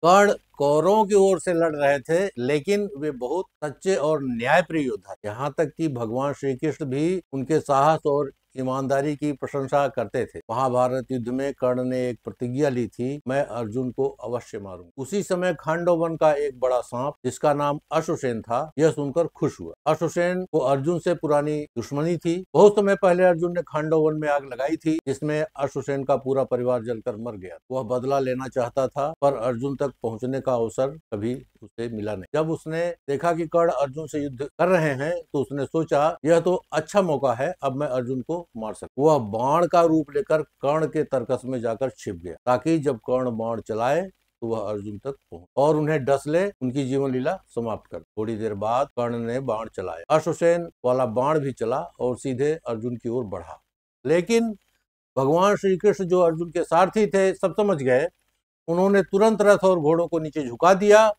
कर्ण कौरवों की ओर से लड़ रहे थे, लेकिन वे बहुत सच्चे और न्यायप्रिय योद्धा थे। यहाँ तक कि भगवान श्री कृष्ण भी उनके साहस और ईमानदारी की प्रशंसा करते थे। महाभारत युद्ध में कर्ण ने एक प्रतिज्ञा ली थी, मैं अर्जुन को अवश्य मारूंगा। उसी समय खांडव का एक बड़ा सांप जिसका नाम अश्वसेन था, यह सुनकर खुश हुआ। अश्वसेन को अर्जुन से पुरानी दुश्मनी थी। बहुत समय पहले अर्जुन ने खांडव में आग लगाई थी, जिसमें अश्वसेन का पूरा परिवार जलकर मर गया। वह बदला लेना चाहता था, पर अर्जुन तक पहुंचने का अवसर कभी उसे मिला नहीं। जब उसने देखा कि कर्ण अर्जुन से युद्ध कर रहे हैं, तो उसने सोचा यह तो अच्छा मौका है, अब मैं अर्जुन को मार सकता। वह बाण का रूप लेकर कर्ण के तरकस में जाकर छिप गया, ताकि जब कर्ण बाण चलाए तो वह अर्जुन तक पहुंचे और उन्हें डस ले, उनकी जीवन लीला समाप्त कर। थोड़ी देर बाद कर्ण ने बाण चलाया। अश्वसेन वाला बाण भी चला और सीधे अर्जुन की ओर बढ़ा, लेकिन भगवान श्री कृष्ण जो अर्जुन के सारथी थे, सब समझ गए। उन्होंने तुरंत रथ और घोड़ों को नीचे झुका दिया,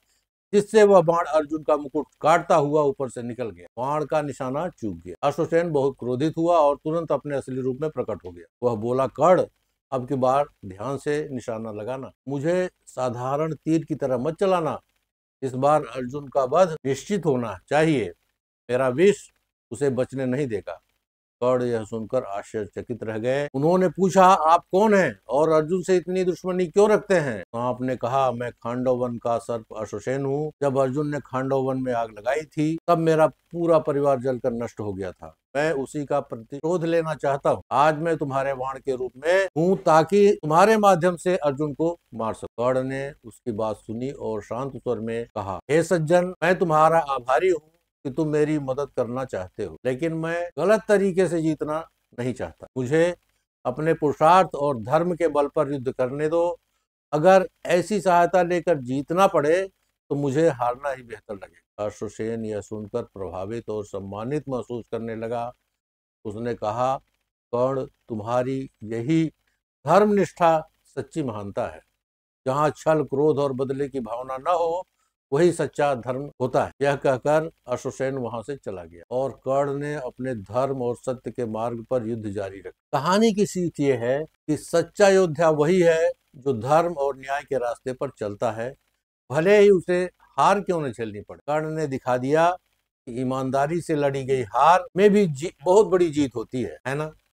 जिससे वह बाण अर्जुन का मुकुट काटता हुआ ऊपर से निकल गया। बाण का निशाना चूक गया। अश्वसेन बहुत क्रोधित हुआ और तुरंत अपने असली रूप में प्रकट हो गया। वह बोला, कर्ण, अब की बार ध्यान से निशाना लगाना, मुझे साधारण तीर की तरह मत चलाना। इस बार अर्जुन का वध निश्चित होना चाहिए, मेरा विष उसे बचने नहीं देगा। कर्ण यह सुनकर आश्चर्यचकित रह गए। उन्होंने पूछा, आप कौन हैं और अर्जुन से इतनी दुश्मनी क्यों रखते हैं? सांप ने कहा, मैं खांडव वन का सर्प अश्वसेन हूँ। जब अर्जुन ने खांडव वन में आग लगाई थी, तब मेरा पूरा परिवार जलकर नष्ट हो गया था। मैं उसी का प्रतिशोध लेना चाहता हूँ। आज मैं तुम्हारे बाण के रूप में हूँ, ताकि तुम्हारे माध्यम से अर्जुन को मार सकूं। कर्ण ने उसकी बात सुनी और शांत स्वर में कहा, हे सज्जन, मैं तुम्हारा आभारी हूँ कि तुम मेरी मदद करना चाहते हो, लेकिन मैं गलत तरीके से जीतना नहीं चाहता। मुझे अपने पुरुषार्थ और धर्म के बल पर युद्ध करने दो। अगर ऐसी सहायता लेकर जीतना पड़े तो मुझे हारना ही बेहतर लगेगा। अश्वसेन यह सुनकर प्रभावित और सम्मानित महसूस करने लगा। उसने कहा, कर्ण, तुम्हारी यही धर्मनिष्ठा सच्ची महानता है। जहाँ छल, क्रोध और बदले की भावना न हो, वही सच्चा धर्म होता है। यह कहकर अश्वसेन वहां से चला गया और कर्ण ने अपने धर्म और सत्य के मार्ग पर युद्ध जारी रखा। कहानी की सीख ये है कि सच्चा योद्धा वही है जो धर्म और न्याय के रास्ते पर चलता है, भले ही उसे हार क्यों न झेलनी पड़े। कर्ण ने दिखा दिया कि ईमानदारी से लड़ी गई हार में भी बहुत बड़ी जीत होती है ना।